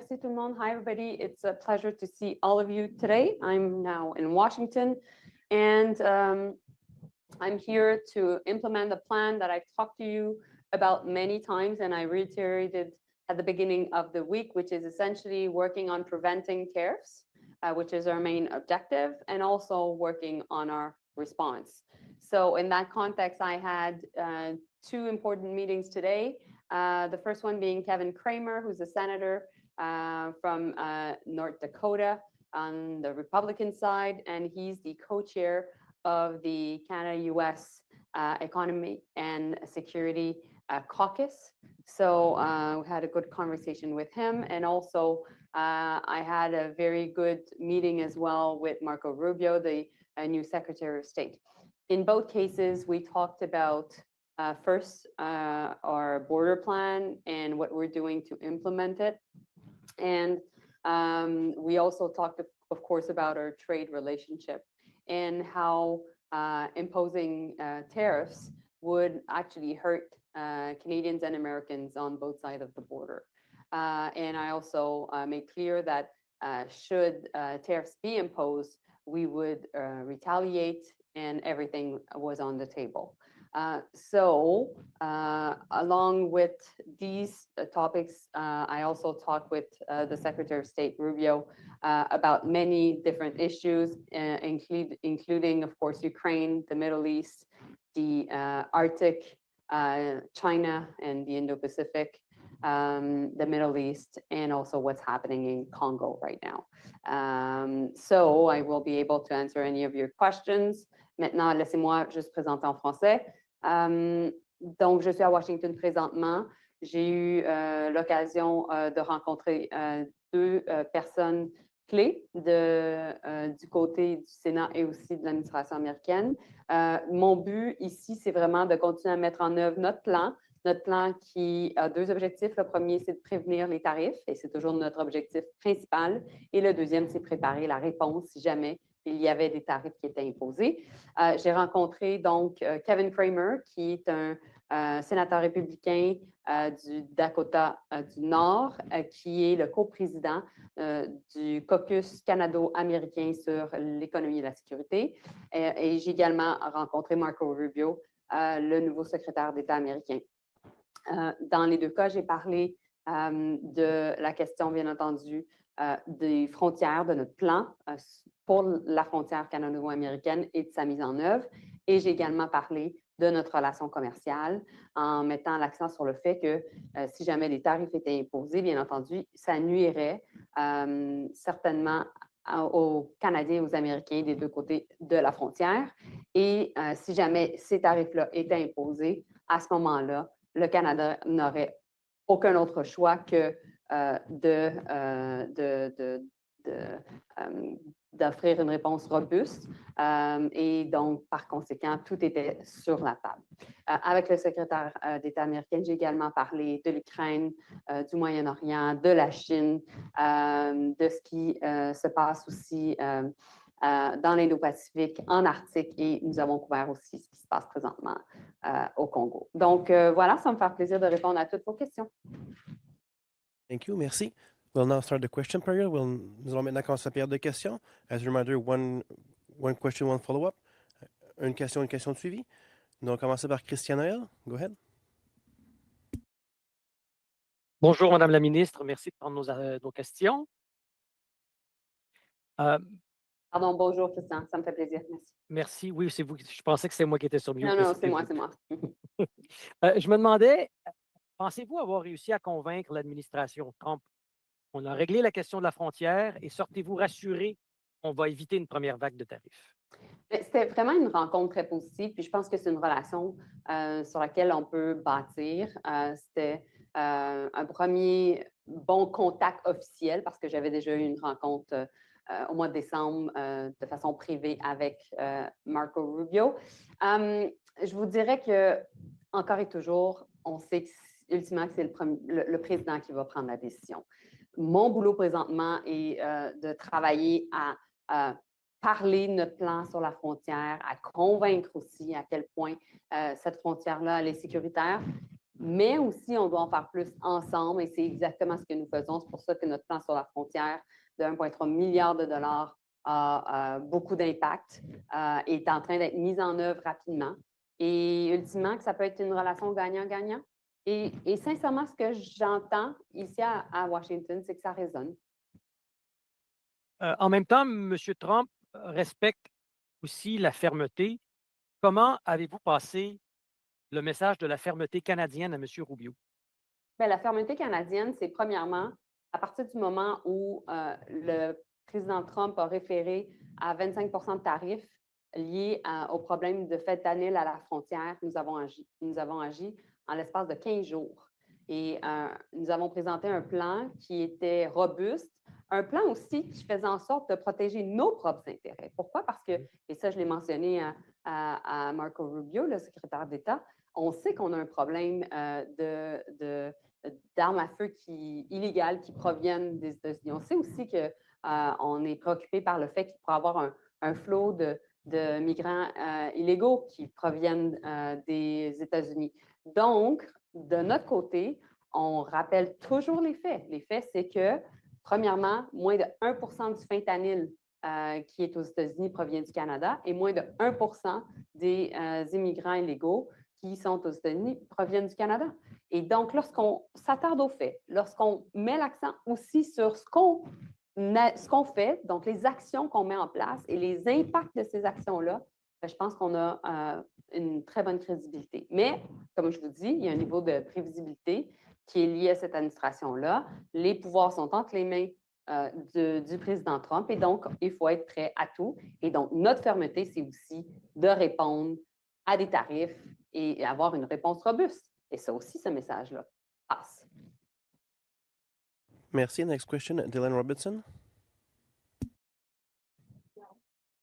merci tout le monde. Hi, everybody. It's a pleasure to see all of you today. I'm now in Washington, and I'm here to implement the plan that I've talked to you about many times, and I reiterated at the beginning of the week, which is essentially working on preventing tariffs, which is our main objective, and also working on our response. So in that context, I had two important meetings today. The first one being Kevin Cramer, who's a senator from North Dakota on the Republican side, and he's the co-chair of the Canada-US Economy and Security Caucus. So we had a good conversation with him, and also I had a very good meeting as well with Marco Rubio, the new Secretary of State. In both cases, we talked about first, our border plan and what we're doing to implement it. And we also talked, of course, about our trade relationship and how imposing tariffs would actually hurt Canadians and Americans on both sides of the border. And I also made clear that should tariffs be imposed, we would retaliate, and everything was on the table. Along with these topics, I also talked with the Secretary of State Rubio about many different issues, including, of course, Ukraine, the Middle East, the Arctic, China, and the Indo-Pacific, the Middle East, and also what's happening in Congo right now. So I will be able to answer any of your questions. Maintenant, laissez-moi juste présenter en français. Donc, je suis à Washington présentement. J'ai eu l'occasion de rencontrer deux personnes clés du côté du Sénat et aussi de l'administration américaine. Mon but ici, c'est vraiment de continuer à mettre en œuvre notre plan qui a deux objectifs. Le premier, c'est de prévenir les tarifs, et c'est toujours notre objectif principal. Et le deuxième, c'est préparer la réponse si jamais il y avait des tarifs qui étaient imposés. J'ai rencontré donc Kevin Cramer, qui est un sénateur républicain du Dakota du Nord, qui est le coprésident du caucus canado-américain sur l'économie et la sécurité. Et j'ai également rencontré Marco Rubio, le nouveau secrétaire d'État américain. Dans les deux cas, j'ai parlé de la question, bien entendu, des frontières, de notre plan pour la frontière canado-américaine et de sa mise en œuvre. Et j'ai également parlé de notre relation commerciale en mettant l'accent sur le fait que si jamais les tarifs étaient imposés, bien entendu, ça nuirait certainement aux Canadiens et aux Américains des deux côtés de la frontière. Et si jamais ces tarifs-là étaient imposés, à ce moment-là, le Canada n'aurait aucun autre choix que d'offrir une réponse robuste. Et donc, par conséquent, tout était sur la table. Avec le secrétaire d'État américain, j'ai également parlé de l'Ukraine, du Moyen-Orient, de la Chine, de ce qui se passe aussi dans l'Indo-Pacifique, en Arctique, et nous avons couvert aussi ce qui se passe présentement au Congo. Donc, voilà, ça me fait plaisir de répondre à toutes vos questions. Thank you, merci. We'll now start the question period. Nous allons maintenant commencer la période de questions. As a reminder, one question, one follow-up. Une question de suivi. Nous allons commencer par Christian Noël. Go ahead. Bonjour, Madame la Ministre. Merci de prendre nos questions. Pardon, bonjour, Christian. Ça me fait plaisir. Merci. Merci. Oui, c'est vous. Je pensais que c'était moi qui étais sur mute. Non, c'est moi, c'est moi. Je me demandais, pensez-vous avoir réussi à convaincre l'administration Trump? On a réglé la question de la frontière et sortez-vous rassurés qu'on va éviter une première vague de tarifs? C'était vraiment une rencontre très positive, puis je pense que c'est une relation sur laquelle on peut bâtir. C'était un premier bon contact officiel parce que j'avais déjà eu une rencontre au mois de décembre de façon privée avec Marco Rubio. Je vous dirais que encore et toujours, on sait ultimement que c'est le président qui va prendre la décision. Mon boulot présentement est de travailler à parler de notre plan sur la frontière, à convaincre aussi à quel point cette frontière-là elle est sécuritaire. mais aussi on doit en faire plus ensemble et c'est exactement ce que nous faisons. C'est pour ça que notre plan sur la frontière de 1,3 milliard de dollars a beaucoup d'impact, est en train d'être mis en œuvre rapidement. Et ultimement, que ça peut être une relation gagnant-gagnant. Et sincèrement, ce que j'entends ici à Washington, c'est que ça résonne. En même temps, M. Trump respecte aussi la fermeté. Comment avez-vous passé le message de la fermeté canadienne à M. Rubio? Bien, la fermeté canadienne, c'est premièrement, à partir du moment où le président Trump a référé à 25 de tarifs liés au problème de fentanyl à la frontière, nous avons agi. Nous avons agi en l'espace de 15 jours. Et nous avons présenté un plan qui était robuste, un plan aussi qui faisait en sorte de protéger nos propres intérêts. Pourquoi? Parce que, et ça je l'ai mentionné à Marco Rubio, le secrétaire d'État, on sait qu'on a un problème d'armes à feu illégales qui proviennent des États-Unis. On sait aussi qu'on est préoccupé par le fait qu'il pourrait y avoir un flot de migrants illégaux qui proviennent des États-Unis. Donc, de notre côté, on rappelle toujours les faits. Les faits, c'est que, premièrement, moins de 1 du fentanyl qui est aux États-Unis provient du Canada et moins de 1 des immigrants illégaux qui sont aux États-Unis proviennent du Canada. Et donc, lorsqu'on s'attarde aux faits, lorsqu'on met l'accent aussi sur ce qu'on fait, donc les actions qu'on met en place et les impacts de ces actions-là, je pense qu'on a une très bonne crédibilité. Mais, comme je vous dis, il y a un niveau de prévisibilité qui est lié à cette administration-là. Les pouvoirs sont entre les mains du président Trump et donc, il faut être prêt à tout. Et donc, notre fermeté, c'est aussi de répondre à des tarifs et avoir une réponse robuste. Et ça aussi, ce message-là passe. Merci. Next question, Dylan Robertson.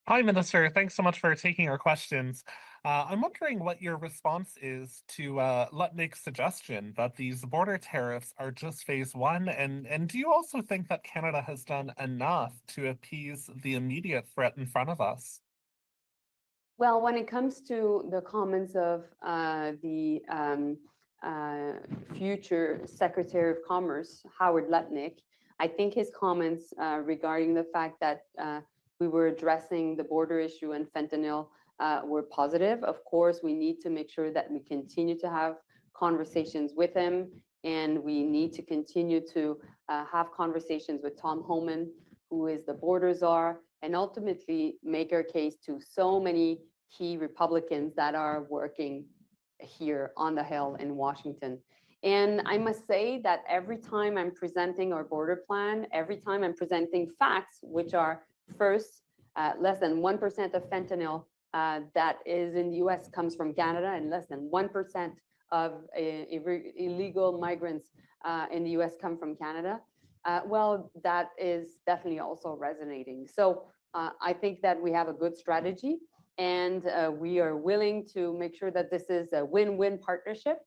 Hi, Minister. Thanks so much for taking our questions. I'm wondering what your response is to Lutnick's suggestion that these border tariffs are just phase one, and do you also think that Canada has done enough to appease the immediate threat in front of us? Well, when it comes to the comments of the future Secretary of Commerce, Howard Lutnick, I think his comments regarding the fact that we were addressing the border issue and fentanyl were positive. Of course, we need to make sure that we continue to have conversations with him, and we need to continue to have conversations with Tom Homan, who is the border czar, and ultimately make our case to so many key Republicans that are working here on the Hill in Washington. And I must say that every time I'm presenting our border plan, every time I'm presenting facts, which are first, less than 1% of fentanyl that is in the US comes from Canada, and less than 1% of illegal migrants in the US come from Canada. Well, that is definitely also resonating. So I think that we have a good strategy, and we are willing to make sure that this is a win-win partnership.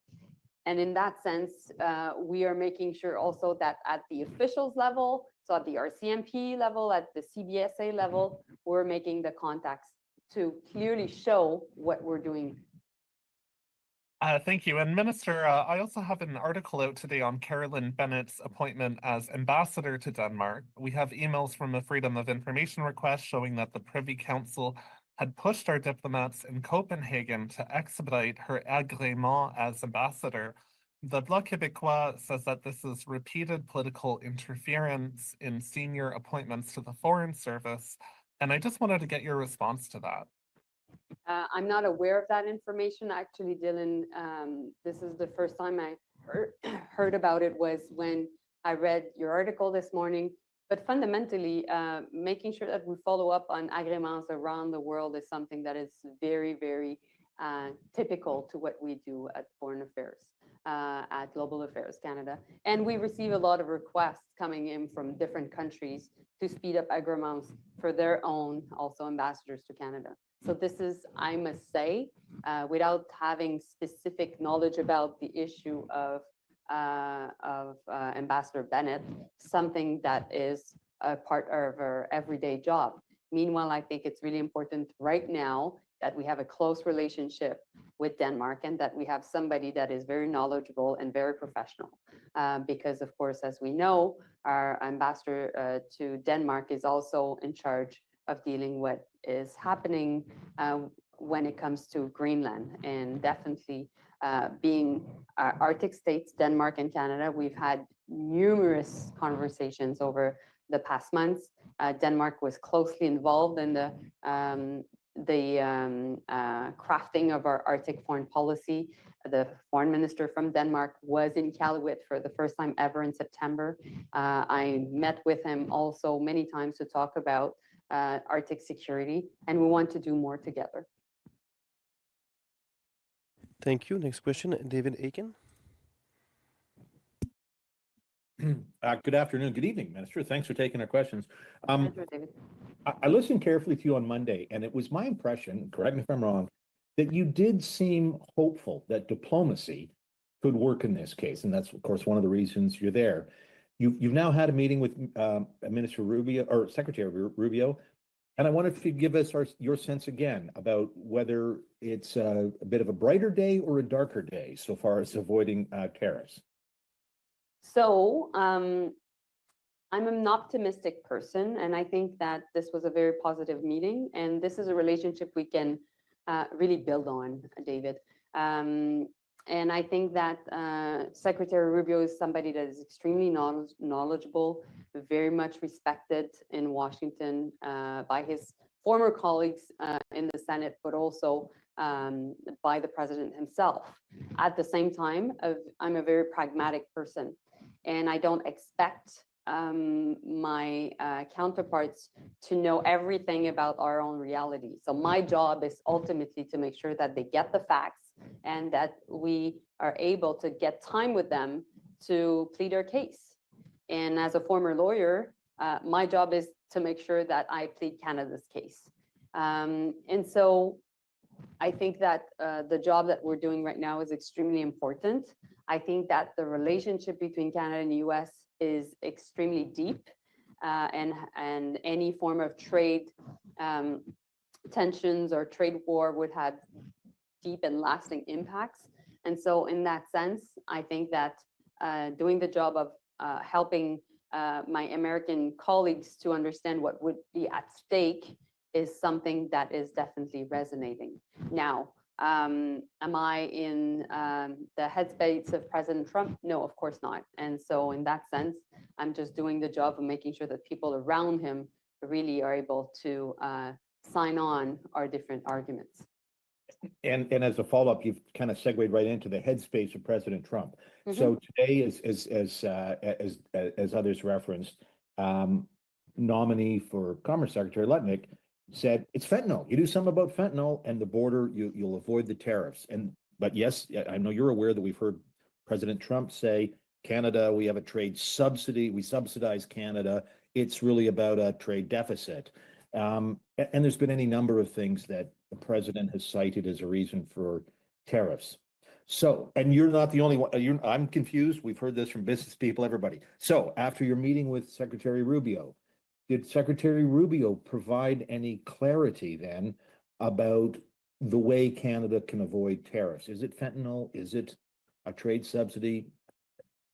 And in that sense, we are making sure also that at the officials level, so at the RCMP level, at the CBSA level, we're making the contacts to clearly show what we're doing. Thank you. And Minister, I also have an article out today on Carolyn Bennett's appointment as ambassador to Denmark. We have emails from a Freedom of Information request showing that the Privy Council had pushed our diplomats in Copenhagen to expedite her agrément as ambassador. The Bloc Québécois says that this is repeated political interference in senior appointments to the Foreign Service. And I just wanted to get your response to that. I'm not aware of that information. Actually, Dylan, this is the first time I heard about it was when I read your article this morning. But fundamentally, making sure that we follow up on agréments around the world is something that is very, very typical to what we do at Foreign Affairs, at Global Affairs Canada. And we receive a lot of requests coming in from different countries to speed up agréments for their own also ambassadors to Canada. So this is, I must say, without having specific knowledge about the issue of Ambassador Bennett, something that is a part of our everyday job. Meanwhile, I think it's really important right now that we have a close relationship with Denmark, and that we have somebody that is very knowledgeable and very professional. Because of course, as we know, our ambassador to Denmark is also in charge of dealing what is happening when it comes to Greenland, and definitely being Arctic states, Denmark and Canada, we've had numerous conversations over the past months. Denmark was closely involved in the crafting of our Arctic foreign policy. The foreign minister from Denmark was in Iqaluit for the first time ever in September. I met with him also many times to talk about Arctic security, and we want to do more together. Thank you. Next question, David Aiken. Good afternoon, good evening, Minister. Thanks for taking our questions. Andrew, David. I listened carefully to you on Monday, and it was my impression, correct me if I'm wrong, that you did seem hopeful that diplomacy could work in this case. And that's, of course, one of the reasons you're there. You've now had a meeting with Minister Rubio, or Secretary Rubio, and I wonder if you'd give us your sense again about whether it's a bit of a brighter day or a darker day so far as avoiding tariffs. So I'm an optimistic person, and I think that this was a very positive meeting, and this is a relationship we can really build on, David. And I think that Secretary Rubio is somebody that is extremely knowledgeable, very much respected in Washington by his former colleagues in the Senate, but also by the president himself. At the same time, I'm a very pragmatic person, and I don't expect my counterparts to know everything about our own reality. So my job is ultimately to make sure that they get the facts and that we are able to get time with them to plead their case. And as a former lawyer, my job is to make sure that I plead Canada's case. And so I think that the job that we're doing right now is extremely important. I think that the relationship between Canada and the US is extremely deep, and any form of trade tensions or trade war would have deep and lasting impacts. And so in that sense, I think that doing the job of helping my American colleagues to understand what would be at stake is something that is definitely resonating. Now, am I in the headspace of President Trump? No, of course not. And so in that sense, I'm just doing the job of making sure that people around him really are able to sign on our different arguments. And as a follow-up, you've kind of segued right into the headspace of President Trump. Mm-hmm. So today, as others referenced, nominee for Commerce Secretary Lutnick said it's fentanyl. You do something about fentanyl, and the border, you'll avoid the tariffs. But yes, I know you're aware that we've heard President Trump say, Canada, we have a trade subsidy. We subsidize Canada. It's really about a trade deficit. And there's been any number of things that the president has cited as a reason for tariffs. So, and you're not the only one. I'm confused. We've heard this from business people, everybody. So after your meeting with Secretary Rubio, did Secretary Rubio provide any clarity then about the way Canada can avoid tariffs? Is it fentanyl? Is it a trade subsidy?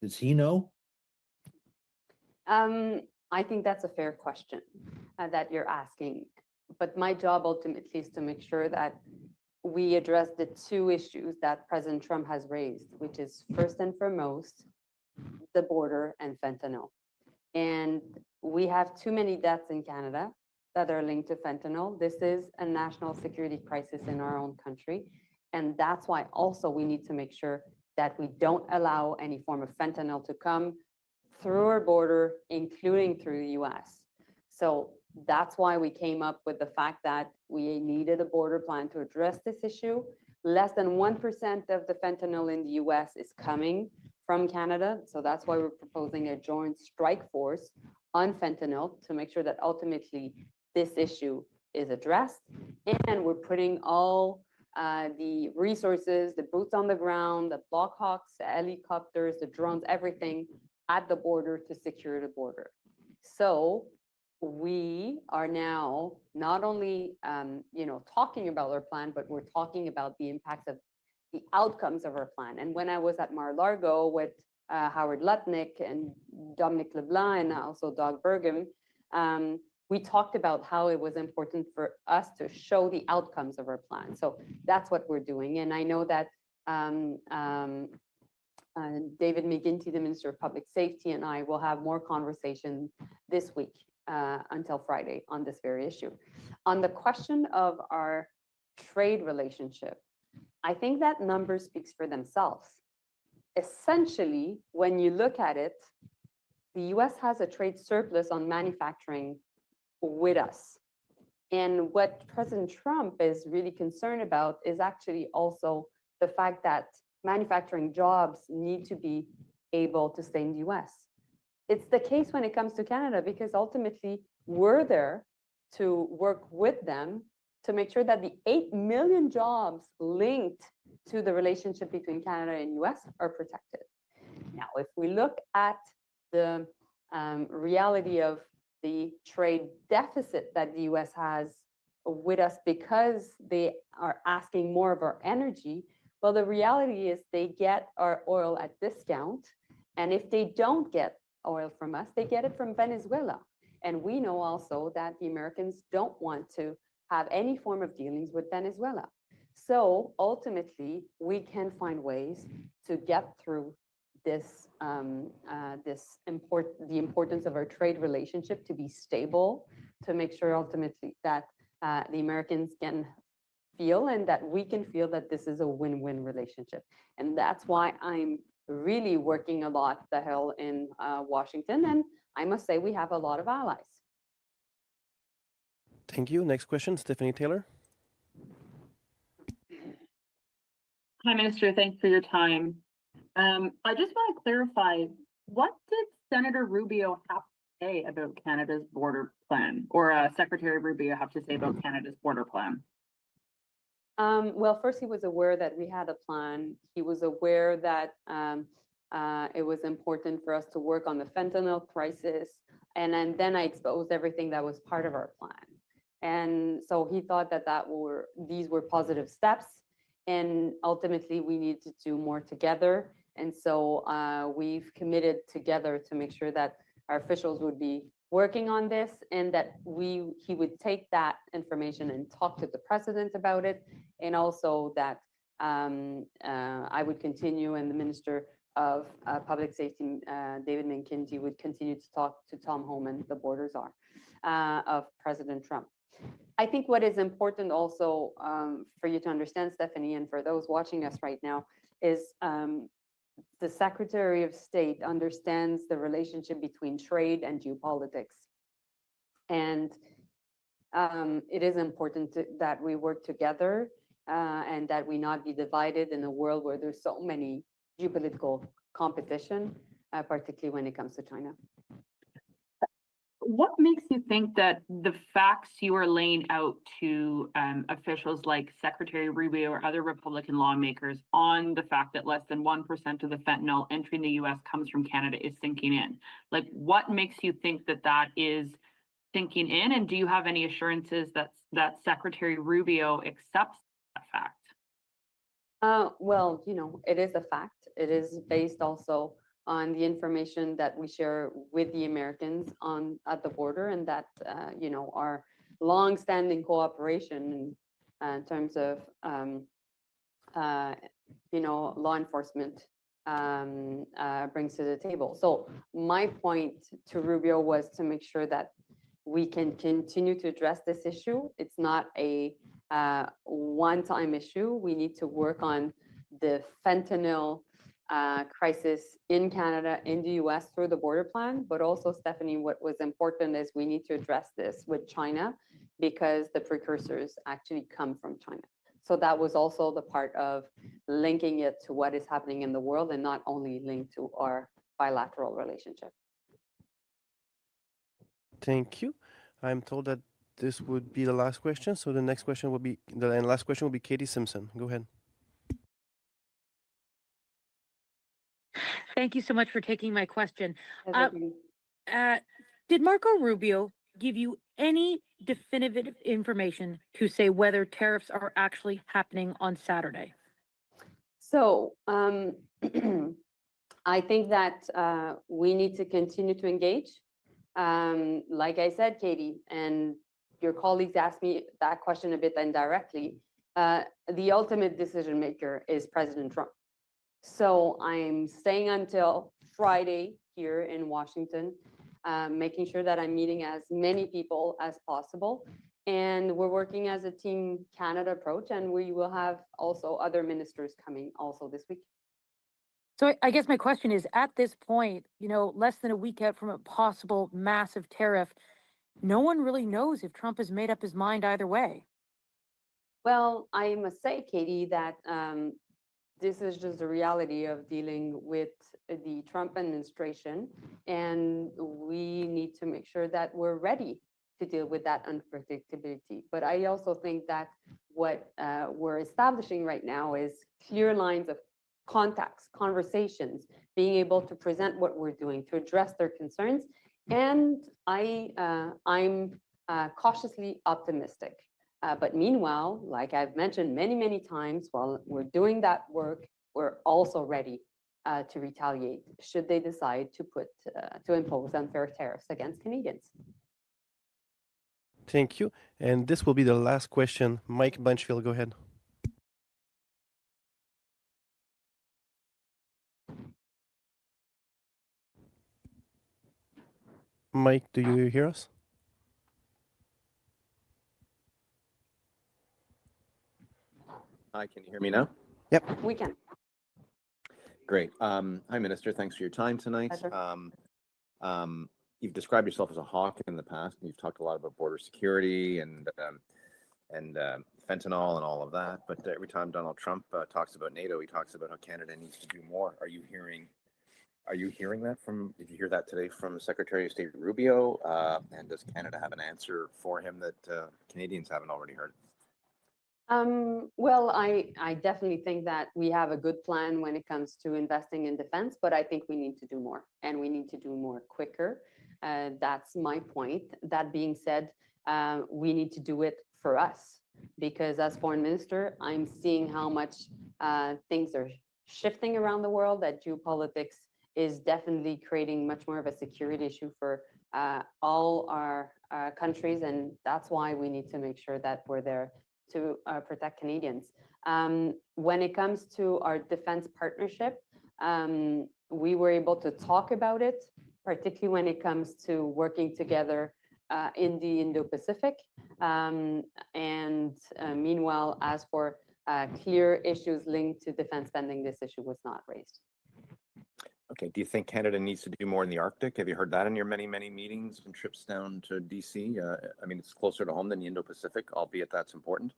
Does he know? I think that's a fair question that you're asking. But my job ultimately is to make sure that we address the two issues that President Trump has raised, which is first and foremost, the border and fentanyl. And we have too many deaths in Canada that are linked to fentanyl. This is a national security crisis in our own country. And that's why also we need to make sure that we don't allow any form of fentanyl to come through our border, including through the US. So that's why we came up with the fact that we needed a border plan to address this issue. Less than 1% of the fentanyl in the US is coming from Canada. So that's why we're proposing a joint strike force on fentanyl to make sure that ultimately this issue is addressed. And we're putting all the resources, the boots on the ground, the Blackhawks, the helicopters, the drones, everything at the border to secure the border. So we are now not only talking about our plan, but we're talking about the impacts of the outcomes of our plan. And when I was at Mar-a-Lago with Howard Lutnick and Dominic LeBlanc and also Doug Burgum, we talked about how it was important for us to show the outcomes of our plan. So that's what we're doing. And I know that David McGuinty, the Minister of Public Safety, and I will have more conversation this week until Friday on this very issue. On the question of our trade relationship, I think that number speaks for themselves. Essentially, when you look at it, the US has a trade surplus on manufacturing with us. And what President Trump is really concerned about is actually also the fact that manufacturing jobs need to be able to stay in the US. It's the case when it comes to Canada, because ultimately we're there to work with them to make sure that the 8 million jobs linked to the relationship between Canada and US are protected. Now, if we look at the reality of the trade deficit that the US has with us because they are asking more of our energy, well, the reality is they get our oil at discount. And if they don't get oil from us, they get it from Venezuela. And we know also that the Americans don't want to have any form of dealings with Venezuela. So ultimately, we can find ways to get through this, the importance of our trade relationship to be stable, to make sure ultimately that the Americans can feel and that we can feel that this is a win-win relationship. And that's why I'm really working a lot the Hill in Washington. And I must say we have a lot of allies. Thank you. Next question, Stephanie Taylor. Hi, Minister. Thanks for your time. I just want to clarify, what did Senator Rubio have to say about Canada's border plan, or Secretary Rubio have to say about Canada's border plan? Well, first, he was aware that we had a plan. He was aware that it was important for us to work on the fentanyl crisis. And then I exposed everything that was part of our plan. And so he thought that these were positive steps. And ultimately, we need to do more together. And so we've committed together to make sure that our officials would be working on this, and that he would take that information and talk to the president about it, and also that I would continue, and the Minister of Public Safety, David McGuinty, would continue to talk to Tom Homan, the border czar, of President Trump. I think what is important also for you to understand, Stephanie, and for those watching us right now, is the Secretary of State understands the relationship between trade and geopolitics. And it is important that we work together and that we not be divided in a world where there's so many geopolitical competition, particularly when it comes to China. What makes you think that the facts you are laying out to officials like Secretary Rubio or other Republican lawmakers on the fact that less than 1% of the fentanyl entering the US comes from Canada is sinking in? Like, what makes you think that that is sinking in? And do you have any assurances that Secretary Rubio accepts that fact? Well, it is a fact. It is based also on the information that we share with the Americans at the border, and that our long-standing cooperation in terms of law enforcement brings to the table. So my point to Rubio was to make sure that we can continue to address this issue. It's not a one-time issue. We need to work on the fentanyl crisis in Canada, in the US through the border plan, but also, Stephanie, what was important is we need to address this with China, because the precursors actually come from China. So that was also the part of linking it to what is happening in the world, and not only linked to our bilateral relationship. Thank you. I'm told that this would be the last question. So the next question will be, the last question will be Katie Simpson. Go ahead. Thank you so much for taking my question. Yes, Did Marco Rubio give you any definitive information to say whether tariffs are actually happening on Saturday? So I think that we need to continue to engage. Like I said, Katie, and your colleagues asked me that question a bit indirectly. The ultimate decision maker is President Trump. So I'm staying until Friday here in Washington, making sure that I'm meeting as many people as possible. And we're working as a Team Canada approach, and we will have also other ministers coming also this week. So I guess my question is, at this point, less than a week out from a possible massive tariff, no one really knows if Trump has made up his mind either way. Well, I must say, Katie, that this is just the reality of dealing with the Trump administration, and we need to make sure that we're ready to deal with that unpredictability. But I also think that what we're establishing right now is clear lines of contacts, conversations, being able to present what we're doing, to address their concerns. And I'm cautiously optimistic. But meanwhile, like I've mentioned many, many times, while we're doing that work, we're also ready to retaliate should they decide to impose unfair tariffs against Canadians. Thank you. And this will be the last question. Mike Bunchfield, go ahead. Mike, do you hear us? Hi, can you hear me now? Yep. We can. Great. Hi, Minister. Thanks for your time tonight. Pleasure. You've described yourself as a hawk in the past, and you've talked a lot about border security and fentanyl and all of that. But every time Donald Trump talks about NATO, he talks about how Canada needs to do more. Are you hearing that did you hear that today from Secretary of State Rubio? And does Canada have an answer for him that Canadians haven't already heard? Well, I definitely think that we have a good plan when it comes to investing in defense, but I think we need to do more, and we need to do more quicker. That's my point. That being said, we need to do it for us, because as foreign minister, I'm seeing how much things are shifting around the world, that geopolitics is definitely creating much more of a security issue for all our countries, and that's why we need to make sure that we're there to protect Canadians. When it comes to our defense partnership, we were able to talk about it, particularly when it comes to working together in the Indo-Pacific. Meanwhile, as for clear issues linked to defense spending, this issue was not raised. Okay. Do you think Canada needs to do more in the Arctic? Have you heard that in your many, many meetings and trips down to DC? I mean, it's closer to home than the Indo-Pacific, albeit that's important.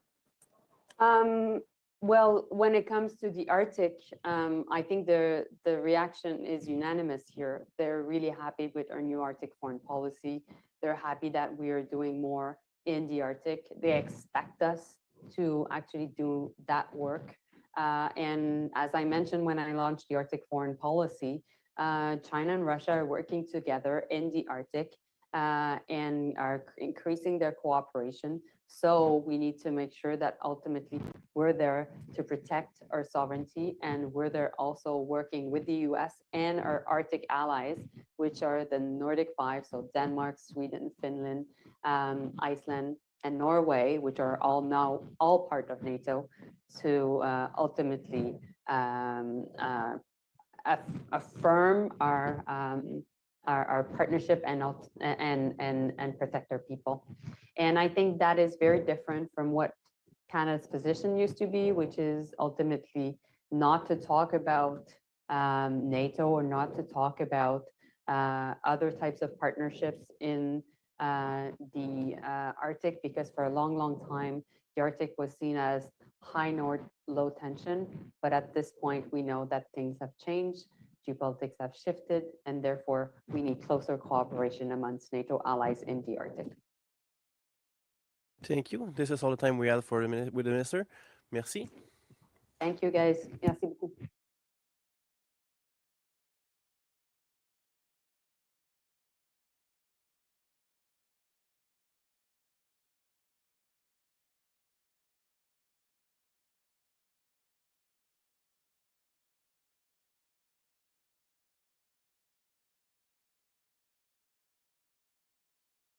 Well, when it comes to the Arctic, I think the reaction is unanimous here. They're really happy with our new Arctic foreign policy. They're happy that we are doing more in the Arctic. They expect us to actually do that work. And as I mentioned when I launched the Arctic foreign policy, China and Russia are working together in the Arctic and are increasing their cooperation. So we need to make sure that ultimately we're there to protect our sovereignty, and we're there also working with the US and our Arctic allies, which are the Nordic 5, so Denmark, Sweden, Finland, Iceland, and Norway, which are all part of NATO, to ultimately affirm our partnership and protect our people. And I think that is very different from what Canada's position used to be, which is ultimately not to talk about NATO or not to talk about other types of partnerships in the Arctic, because for a long, long time, the Arctic was seen as high north, low tension. But at this point, we know that things have changed, geopolitics have shifted, and therefore we need closer cooperation amongst NATO allies in the Arctic. Thank you. This is all the time we have with the minister. Merci. Thank you, guys. Merci beaucoup.